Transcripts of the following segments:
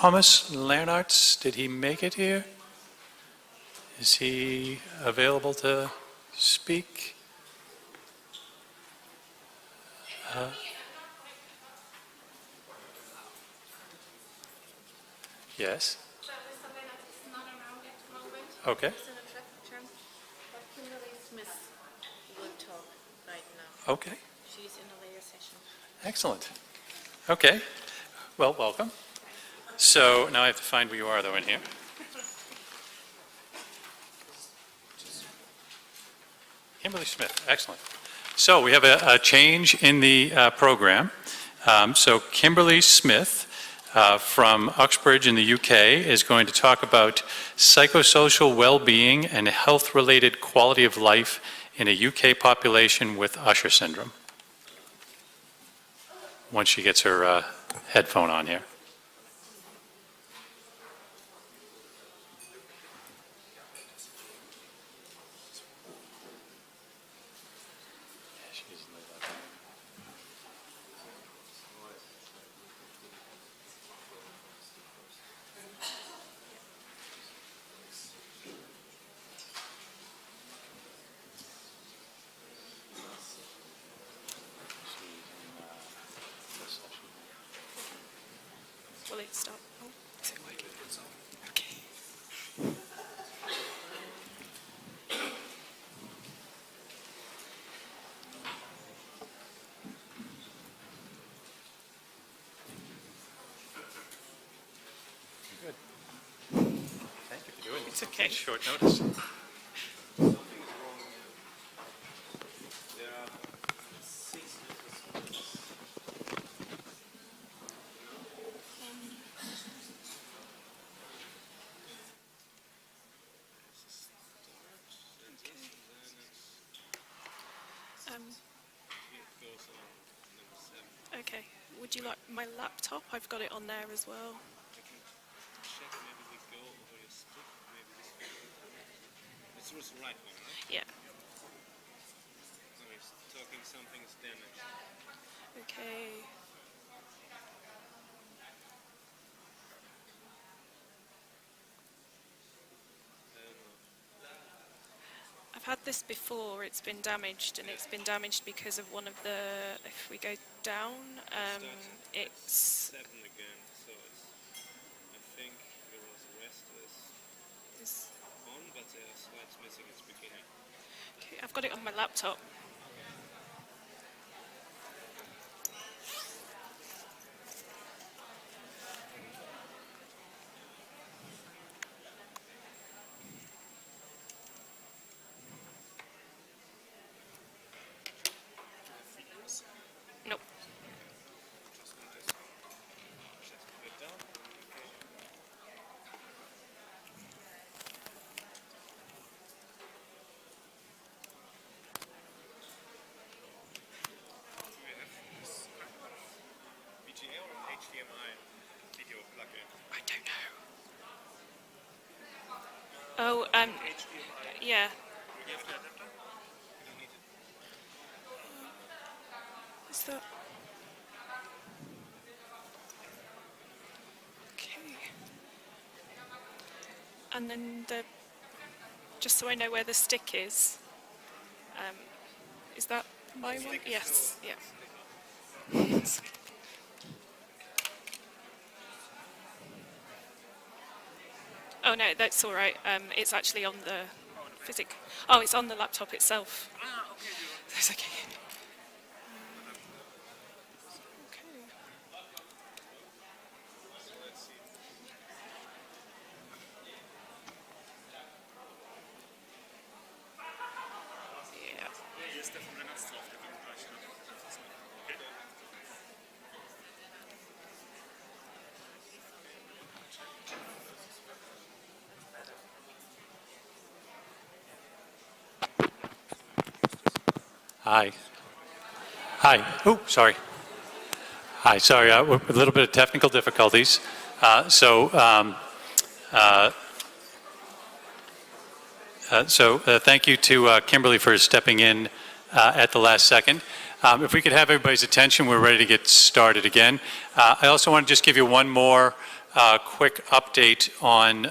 Thomas Lernartz, did he make it here? Is he available to speak? Yes. Okay. Kimberley Smith will talk right now. Okay. She's in a later session. Excellent. Okay. Well, welcome. So now I have to find where you are, though, in here. Kimberley Smith. Excellent. So we have a change in the program. So Kimberley Smith from Uxbridge in the UK is going to talk about psychosocial well-being and health-related quality of life in a UK population with Usher Syndrome. Once she gets her headphone on here. Will it stop? Oh, is it working? Okay. Good. Thank you for doing it. It's okay. Short notice. Okay. Would you like my laptop? I've got it on there as well. This was the right one, right? Yeah. No, he's talking something's damaged. Okay. I've had this before. It's been damaged, and it's been damaged because of one of the. If we go down, it's. 7 again, so it's. I think there was the rest is on, but there's slides missing its beginning. Okay, I've got it on my laptop. Nope. VGA or HDMI video plug-in? I don't know. Oh, yeah. You have the adapter? You don't need it. Is that? Okay. And then just so I know where the stick is that my one? Yes, yeah. Oh no, that's all right. It's actually on the physic. Oh, it's on the laptop itself. Ah, okay. That's okay. Okay. Let's see. Yeah. Hier ist der vom Lennartz drauf, der wird gleich noch. Okay. Hi. Hi. Oh, sorry. Hi. Sorry. With a little bit of technical difficulties. Thank you to Kimberly for stepping in at the last second. If we could have everybody's attention, we're ready to get started again. I also want to just give you one more quick update on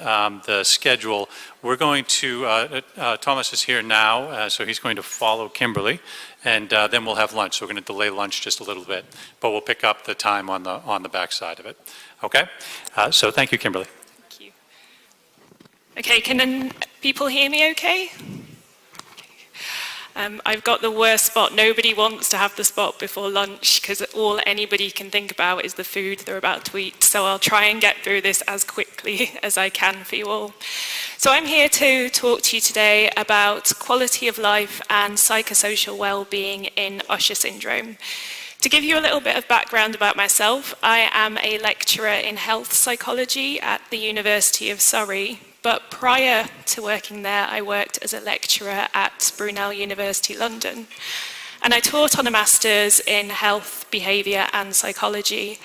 the schedule. We're going to, Thomas is here now, so he's going to follow Kimberley, and then we'll have lunch. So we're going to delay lunch just a little bit, but we'll pick up the time on the back side of it. Okay? So thank you, Kimberley. Thank you. Okay, can then people hear me okay? I've got the worst spot. Nobody wants to have the spot before lunch because all anybody can think about is the food they're about to eat. So I'll try and get through this as quickly as I can for you all. So I'm here to talk to you today about quality of life and psychosocial well-being in Usher Syndrome. To give you a little bit of background about myself, I am a lecturer in health psychology at the University of Surrey. But prior to working there, I worked as a lecturer at Brunel University London. And I taught on a master's in health, behaviour and psychology.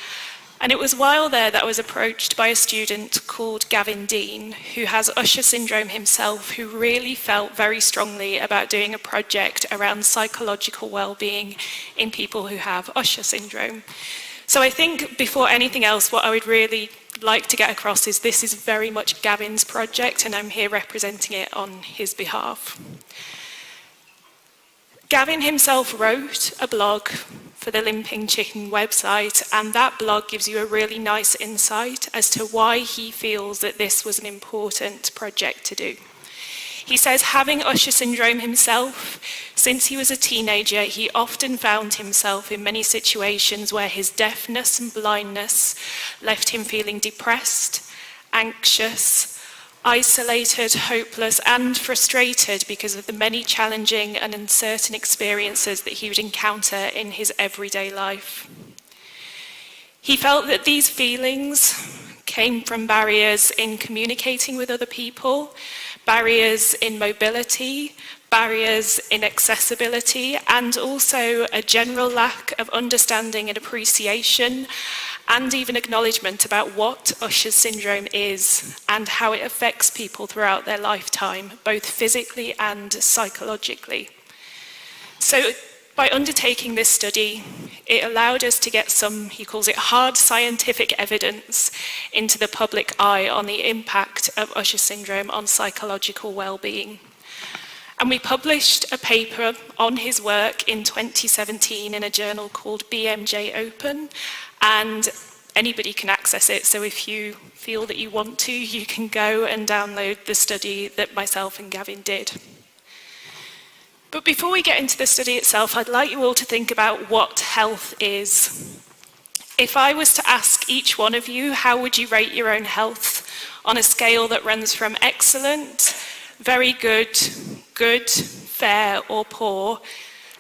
And it was while there that I was approached by a student called Gavin Dean, who has Usher Syndrome himself, who really felt very strongly about doing a project around psychological well-being in people who have Usher Syndrome. So I think before anything else, what I would really like to get across is this is very much Gavin's project, and I'm here representing it on his behalf. Gavin himself wrote a blog for the Limping Chicken website, and that blog gives you a really nice insight as to why he feels that this was an important project to do. He says, having Usher Syndrome himself, since he was a teenager, he often found himself in many situations where his deafness and blindness left him feeling depressed, anxious, isolated, hopeless, and frustrated because of the many challenging and uncertain experiences that he would encounter in his everyday life. He felt that these feelings came from barriers in communicating with other people, barriers in mobility, barriers in accessibility, and also a general lack of understanding and appreciation, and even acknowledgement about what Usher Syndrome is and how it affects people throughout their lifetime, both physically and psychologically. So by undertaking this study, it allowed us to get some, he calls it hard scientific evidence into the public eye on the impact of Usher Syndrome on psychological well-being. And we published a paper on his work in 2017 in a journal called BMJ Open, and anybody can access it. So if you feel that you want to, you can go and download the study that myself and Gavin did. But before we get into the study itself, I'd like you all to think about what health is. If I was to ask each one of you, how would you rate your own health on a scale that runs from excellent, very good, good, fair, or poor?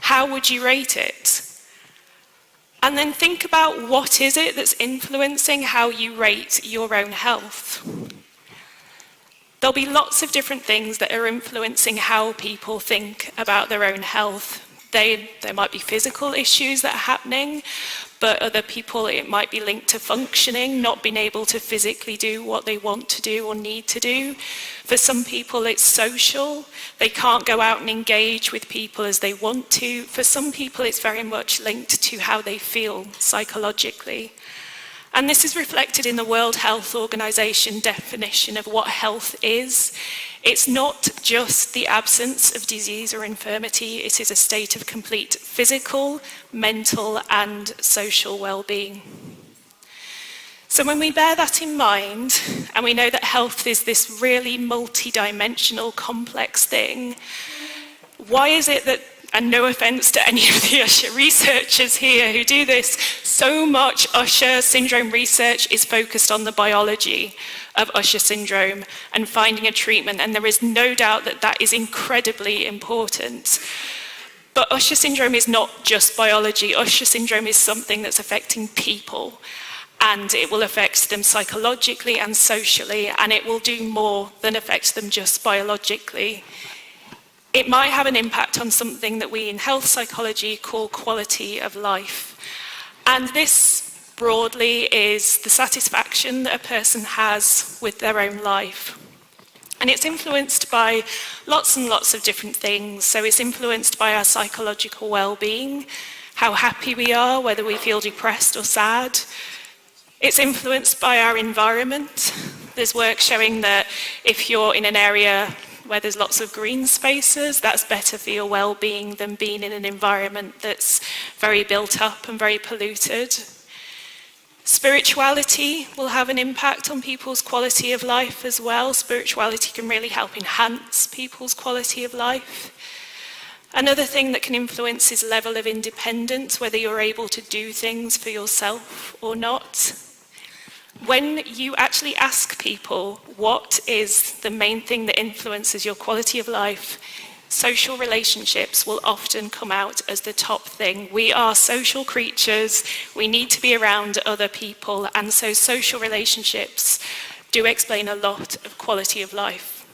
How would you rate it? And then think about what is it that's influencing how you rate your own health. There'll be lots of different things that are influencing how people think about their own health. There might be physical issues that are happening, but other people, it might be linked to functioning, not being able to physically do what they want to do or need to do. For some people, it's social. They can't go out and engage with people as they want to. For some people, it's very much linked to how they feel psychologically. And this is reflected in the World Health Organization definition of what health is. It's not just the absence of disease or infirmity, it is a state of complete physical, mental, and social well-being. So when we bear that in mind, and we know that health is this really multi-dimensional, complex thing, why is it that, and no offense to any of the Usher researchers here who do this, so much Usher Syndrome research is focused on the biology of Usher Syndrome and finding a treatment, and there is no doubt that that is incredibly important. But Usher Syndrome is not just biology. Usher Syndrome is something that's affecting people, and it will affect them psychologically and socially, and it will do more than affect them just biologically. It might have an impact on something that we in health psychology call quality of life. And this, broadly, is the satisfaction that a person has with their own life. And it's influenced by lots and lots of different things. So it's influenced by our psychological well-being, how happy we are, whether we feel depressed or sad. It's influenced by our environment. There's work showing that if you're in an area where there's lots of green spaces, that's better for your well-being than being in an environment that's very built up and very polluted. Spirituality will have an impact on people's quality of life as well. Spirituality can really help enhance people's quality of life. Another thing that can influence is level of independence, whether you're able to do things for yourself or not. When you actually ask people what is the main thing that influences your quality of life, social relationships will often come out as the top thing. We are social creatures, we need to be around other people, and so social relationships do explain a lot of quality of life.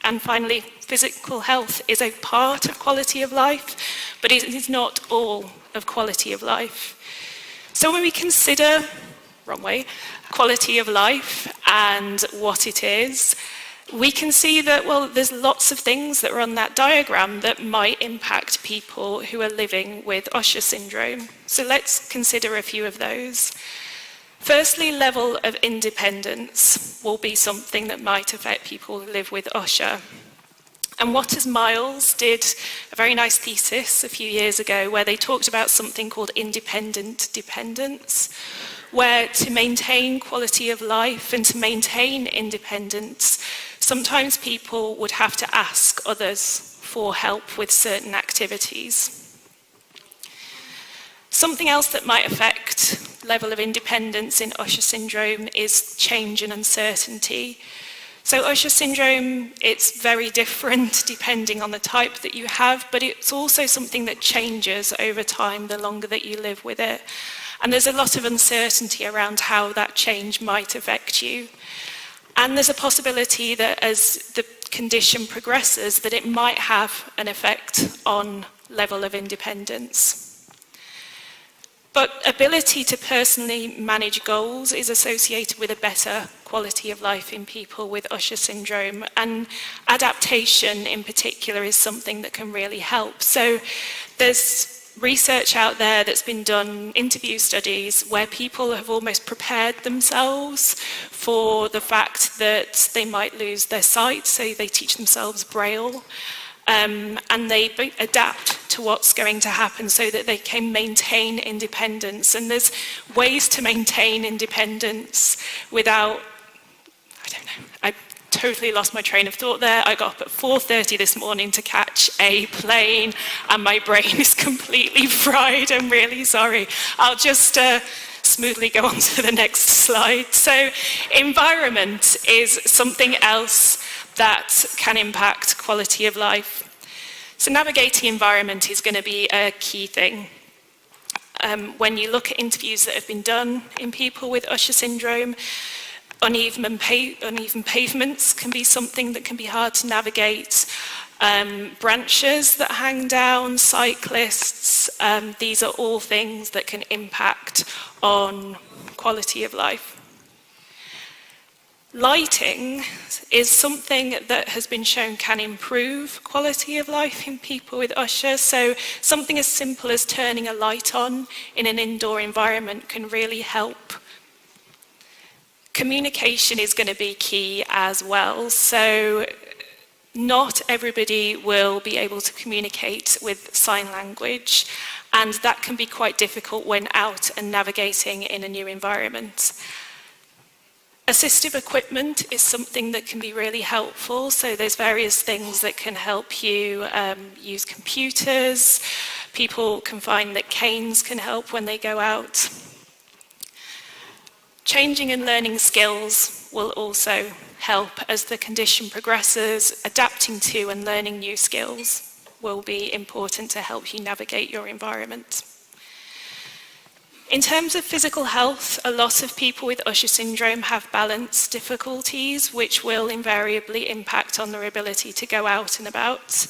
And finally, physical health is a part of quality of life, but it is not all of quality of life. So when we consider, wrong way, quality of life and what it is, we can see that, well, there's lots of things that are on that diagram that might impact people who are living with Usher syndrome. So let's consider a few of those. Firstly, level of independence will be something that might affect people who live with Usher. And Waters Miles did a very nice thesis a few years ago where they talked about something called independent dependence, where to maintain quality of life and to maintain independence, sometimes people would have to ask others for help with certain activities. Something else that might affect level of independence in Usher syndrome is change and uncertainty. So Usher syndrome, it's very different depending on the type that you have, but it's also something that changes over time the longer that you live with it. And there's a lot of uncertainty around how that change might affect you. And there's a possibility that as the condition progresses, that it might have an effect on level of independence. But ability to personally manage goals is associated with a better quality of life in people with Usher syndrome, and adaptation in particular is something that can really help. So there's research out there that's been done, interview studies, where people have almost prepared themselves for the fact that they might lose their sight, so they teach themselves Braille. And they adapt to what's going to happen so that they can maintain independence. And there's ways to maintain independence without, I don't know, I totally lost my train of thought there. I got up at 4:30 this morning to catch a plane and my brain is completely fried. I'm really sorry. I'll just smoothly go on to the next slide. So environment is something else that can impact quality of life. So navigating environment is going to be a key thing. When you look at interviews that have been done in people with Usher syndrome, uneven pavements can be something that can be hard to navigate. Branches that hang down, cyclists, these are all things that can impact on quality of life. Lighting is something that has been shown can improve quality of life in people with Usher. So something as simple as turning a light on in an indoor environment can really help. Communication is going to be key as well. So not everybody will be able to communicate with sign language, and that can be quite difficult when out and navigating in a new environment. Assistive equipment is something that can be really helpful. So there's various things that can help you use computers. People can find that canes can help when they go out. Changing and learning skills will also help as the condition progresses. Adapting to and learning new skills will be important to help you navigate your environment. In terms of physical health, a lot of people with Usher syndrome have balance difficulties, which will invariably impact on their ability to go out and about.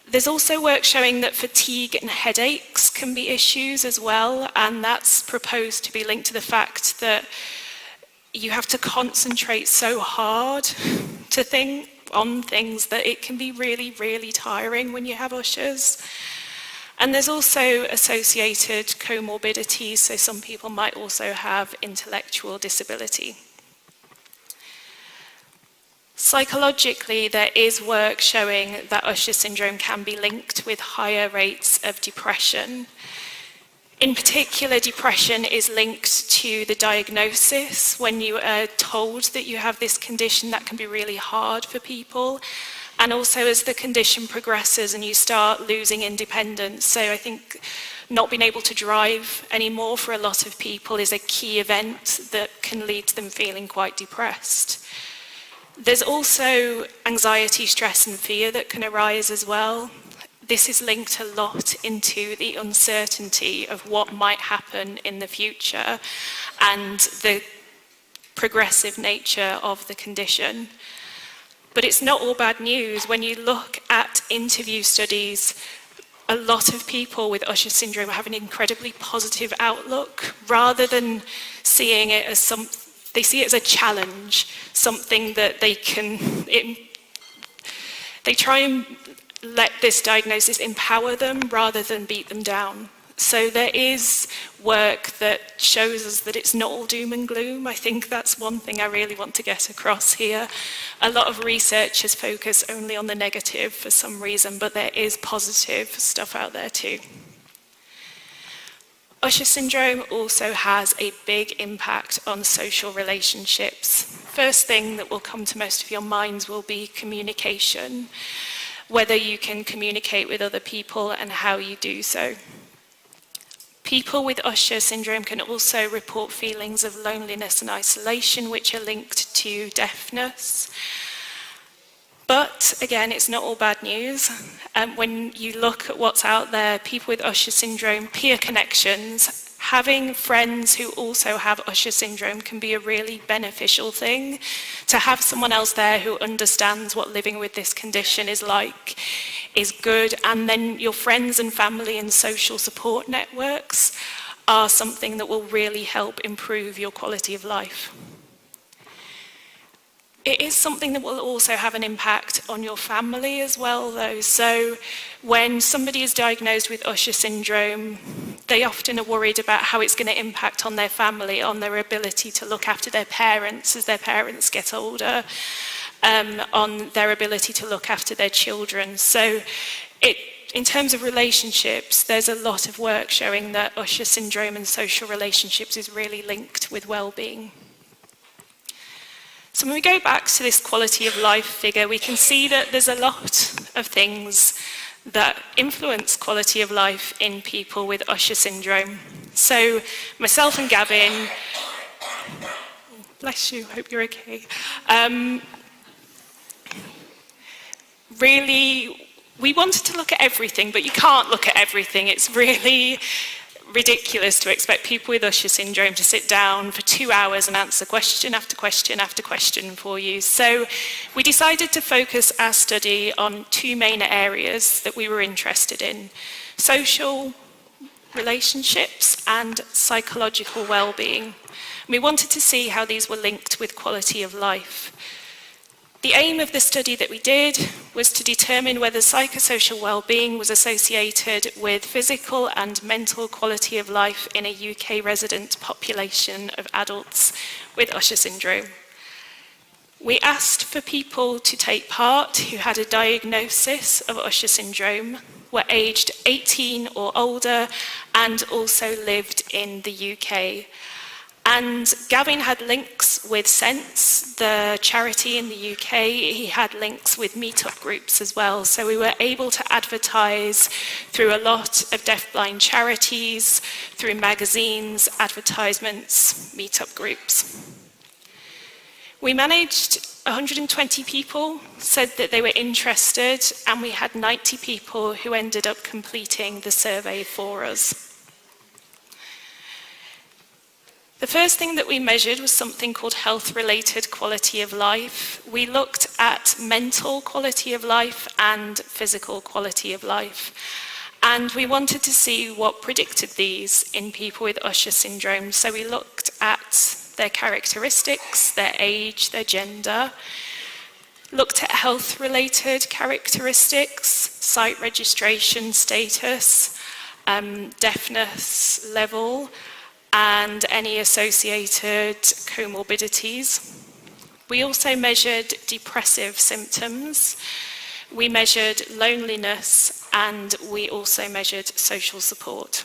There's also work showing that fatigue and headaches can be issues as well, and that's proposed to be linked to the fact that you have to concentrate so hard to think on things that it can be really, really tiring when you have Ushers. And there's also associated comorbidities, so some people might also have intellectual disability. Psychologically, there is work showing that Usher syndrome can be linked with higher rates of depression. In particular, depression is linked to the diagnosis. When you are told that you have this condition, that can be really hard for people. And also as the condition progresses and you start losing independence. So I think not being able to drive anymore for a lot of people is a key event that can lead to them feeling quite depressed. There's also anxiety, stress and fear that can arise as well. This is linked a lot into the uncertainty of what might happen in the future and the progressive nature of the condition. But it's not all bad news. When you look at interview studies, a lot of people with Usher syndrome have an incredibly positive outlook rather than seeing it as they see it as a challenge, something that they try and let this diagnosis empower them rather than beat them down. So there is work that shows us that it's not all doom and gloom. I think that's one thing I really want to get across here. A lot of research has focused only on the negative for some reason, but there is positive stuff out there too. Usher syndrome also has a big impact on social relationships. First thing that will come to most of your minds will be communication, whether you can communicate with other people and how you do so. People with Usher syndrome can also report feelings of loneliness and isolation, which are linked to deafness. But again, it's not all bad news. When you look at what's out there, people with Usher syndrome, peer connections, having friends who also have Usher syndrome can be a really beneficial thing. To have someone else there who understands what living with this condition is like is good. And then your friends and family and social support networks are something that will really help improve your quality of life. It is something that will also have an impact on your family as well, though. So when somebody is diagnosed with Usher syndrome, they often are worried about how it's going to impact on their family, on their ability to look after their parents as their parents get older, on their ability to look after their children. So in terms of relationships, there's a lot of work showing that Usher syndrome and social relationships is really linked with well-being. So when we go back to this quality of life figure, we can see that there's a lot of things that influence quality of life in people with Usher syndrome. So myself and Gavin, bless you, hope you're okay. Really, we wanted to look at everything, but you can't look at everything. It's really ridiculous to expect people with Usher syndrome to sit down for 2 hours and answer question after question after question for you. So we decided to focus our study on two main areas that we were interested in: social relationships and psychological well-being. We wanted to see how these were linked with quality of life. The aim of the study that we did was to determine whether psychosocial well-being was associated with physical and mental quality of life in a UK resident population of adults with Usher syndrome. We asked for people to take part who had a diagnosis of Usher syndrome, were aged 18 or older, and also lived in the UK. And Gavin had links with Sense, the charity in the UK. He had links with meetup groups as well. So we were able to advertise through a lot of deafblind charities, through magazines, advertisements, meetup groups. We managed 120 people said that they were interested, and we had 90 people who ended up completing the survey for us. The first thing that we measured was something called health-related quality of life. We looked at mental quality of life and physical quality of life. And we wanted to see what predicted these in people with Usher syndrome. So we looked at their characteristics, their age, their gender, looked at health-related characteristics, site registration status, deafness level, and any associated comorbidities. We also measured depressive symptoms, we measured loneliness, and we also measured social support.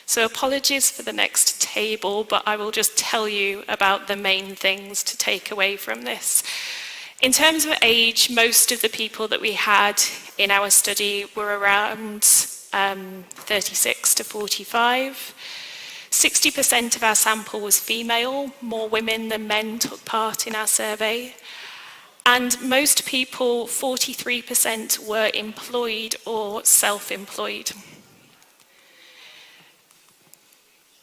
So apologies for the next table, but I will just tell you about the main things to take away from this. In terms of age, most of the people that we had in our study were around 36 to 45. 60% of our sample was female, more women than men took part in our survey. And most people, 43%, were employed or self-employed.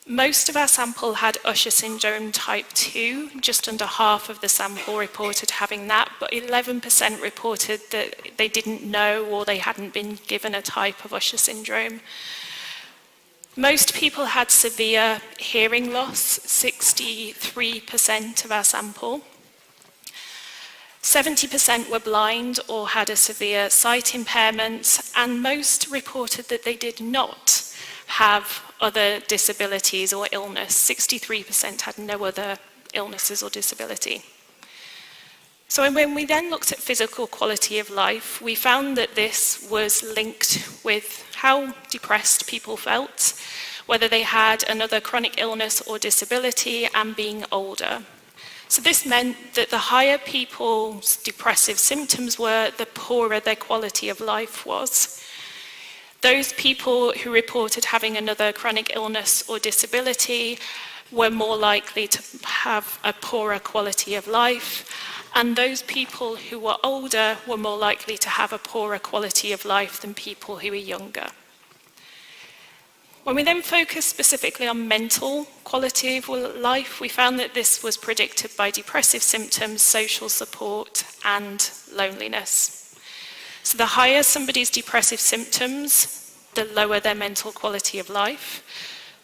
Most of our sample had Usher Syndrome type 2, just under half of the sample reported having that, but 11% reported that they didn't know or they hadn't been given a type of Usher Syndrome. Most people had severe hearing loss, 63% of our sample. 70% were blind or had a severe sight impairment, and most reported that they did not have other disabilities or illness. 63% had no other illnesses or disability. So when we then looked at physical quality of life, we found that this was linked with how depressed people felt, whether they had another chronic illness or disability, and being older. So this meant that the higher people's depressive symptoms were, the poorer their quality of life was. Those people who reported having another chronic illness or disability were more likely to have a poorer quality of life, and those people who were older were more likely to have a poorer quality of life than people who were younger. When we then focused specifically on mental quality of life, we found that this was predicted by depressive symptoms, social support, and loneliness. So the higher somebody's depressive symptoms, the lower their mental quality of life.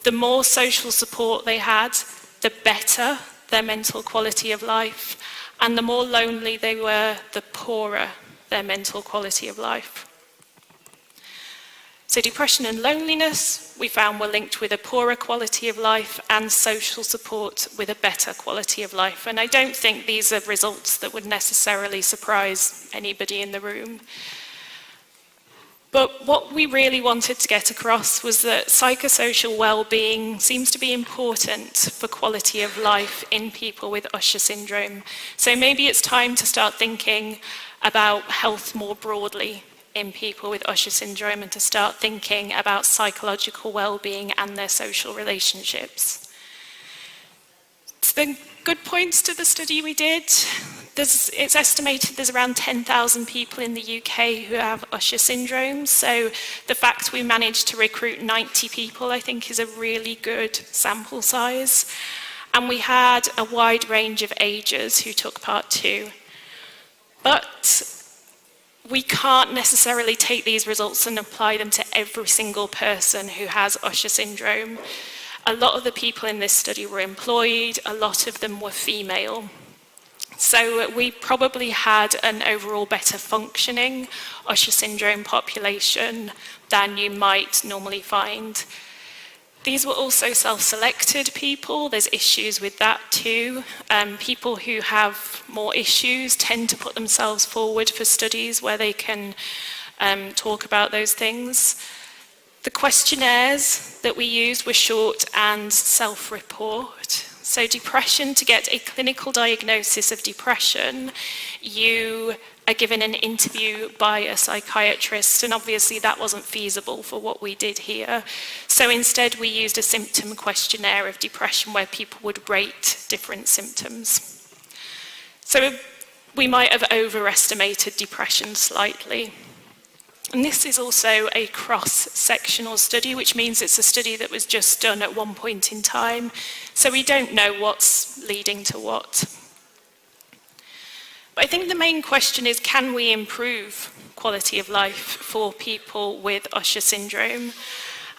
The more social support they had, the better their mental quality of life. And the more lonely they were, the poorer their mental quality of life. So depression and loneliness, we found, were linked with a poorer quality of life, and social support with a better quality of life. And I don't think these are results that would necessarily surprise anybody in the room. But what we really wanted to get across was that psychosocial well-being seems to be important for quality of life in people with Usher syndrome. So maybe it's time to start thinking about health more broadly in people with Usher syndrome, and to start thinking about psychological well-being and their social relationships. So the good points to the study we did, it's estimated there's around 10,000 people in the UK who have Usher syndrome, so the fact we managed to recruit 90 people I think is a really good sample size. And we had a wide range of ages who took part too. But we can't necessarily take these results and apply them to every single person who has Usher syndrome. A lot of the people in this study were employed, a lot of them were female. So we probably had an overall better functioning Usher syndrome population than you might normally find. These were also self-selected people. There's issues with that too. People who have more issues tend to put themselves forward for studies where they can talk about those things. The questionnaires that we used were short and self-report. So depression, to get a clinical diagnosis of depression, you are given an interview by a psychiatrist, and obviously that wasn't feasible for what we did here. So instead we used a symptom questionnaire of depression where people would rate different symptoms. So we might have overestimated depression slightly. And this is also a cross-sectional study, which means it's a study that was just done at one point in time, so we don't know what's leading to what. But I think the main question is, can we improve quality of life for people with Usher syndrome?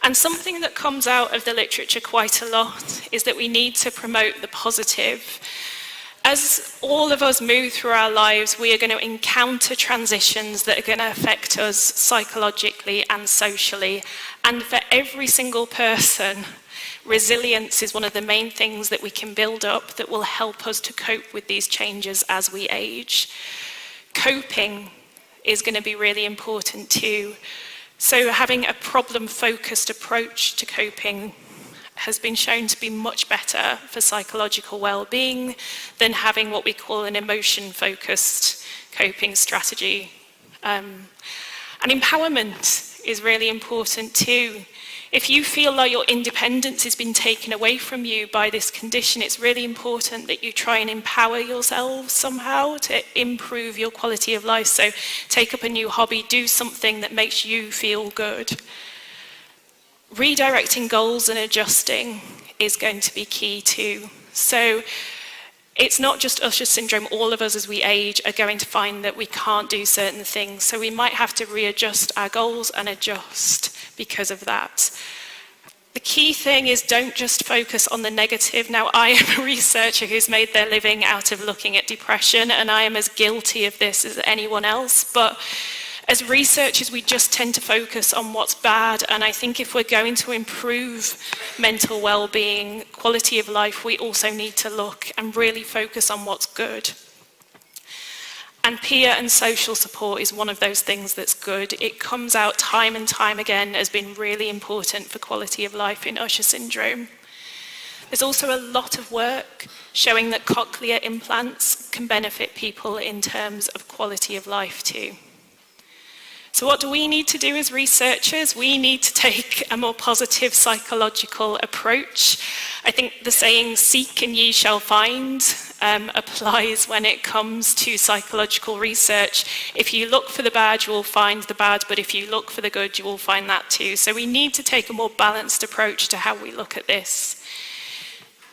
And something that comes out of the literature quite a lot is that we need to promote the positive. as all of us move through our lives, we are going to encounter transitions that are going to affect us psychologically and socially. And for every single person, resilience is one of the main things that we can build up that will help us to cope with these changes as we age. Coping is going to be really important too. So having a problem-focused approach to coping has been shown to be much better for psychological well-being than having what we call an emotion-focused coping strategy. And empowerment is really important too. If you feel like your independence has been taken away from you by this condition, it's really important that you try and empower yourselves somehow to improve your quality of life. So take up a new hobby, do something that makes you feel good. Redirecting goals and adjusting is going to be key too. So it's not just Usher syndrome. All of us as we age are going to find that we can't do certain things. So we might have to readjust our goals and adjust because of that. The key thing is don't just focus on the negative. Now, I am a researcher who's made their living out of looking at depression, and I am as guilty of this as anyone else. But as researchers, we just tend to focus on what's bad, and I think if we're going to improve mental well-being, quality of life, we also need to look and really focus on what's good. And peer and social support is one of those things that's good. It comes out time and time again as being really important for quality of life in Usher syndrome. There's also a lot of work showing that cochlear implants can benefit people in terms of quality of life too. So what do we need to do as researchers? We need to take a more positive psychological approach. I think the saying, seek and ye shall find, applies when it comes to psychological research. If you look for the bad, you will find the bad, but if you look for the good, you will find that too. So we need to take a more balanced approach to how we look at this.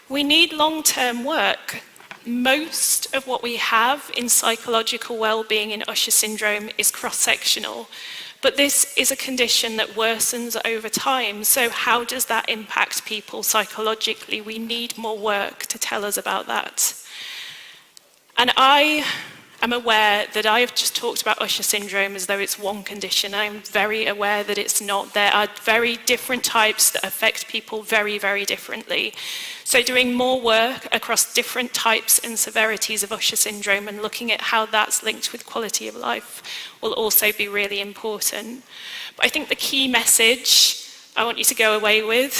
We need long-term work. Most of what we have in psychological well-being in Usher syndrome is cross-sectional, but this is a condition that worsens over time. So how does that impact people psychologically? We need more work to tell us about that. And I am aware that I have just talked about Usher syndrome as though it's one condition. I'm very aware that it's not. There are very different types that affect people very, very differently. So doing more work across different types and severities of Usher syndrome and looking at how that's linked with quality of life will also be really important. But I think the key message I want you to go away with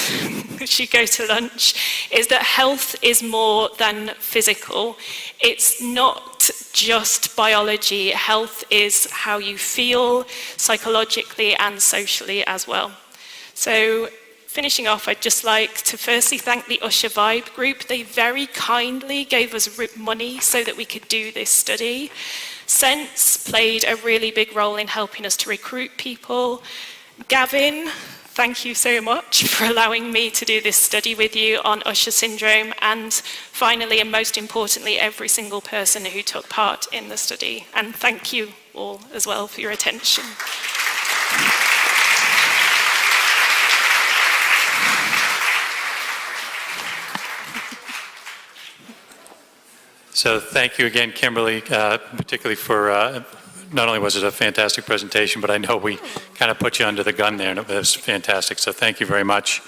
as you go to lunch is that health is more than physical. It's not just biology. Health is how you feel psychologically and socially as well. So finishing off, I'd just like to firstly thank the Usher Vibe group. They very kindly gave us money so that we could do this study. Sense played a really big role in helping us to recruit people. Gavin, thank you so much for allowing me to do this study with you on Usher syndrome. And finally, and most importantly, every single person who took part in the study. And thank you all as well for your attention. So thank you again, Kimberley, particularly for, not only was it a fantastic presentation, but I know we kind of put you under the gun there, and it was fantastic. So thank you very much.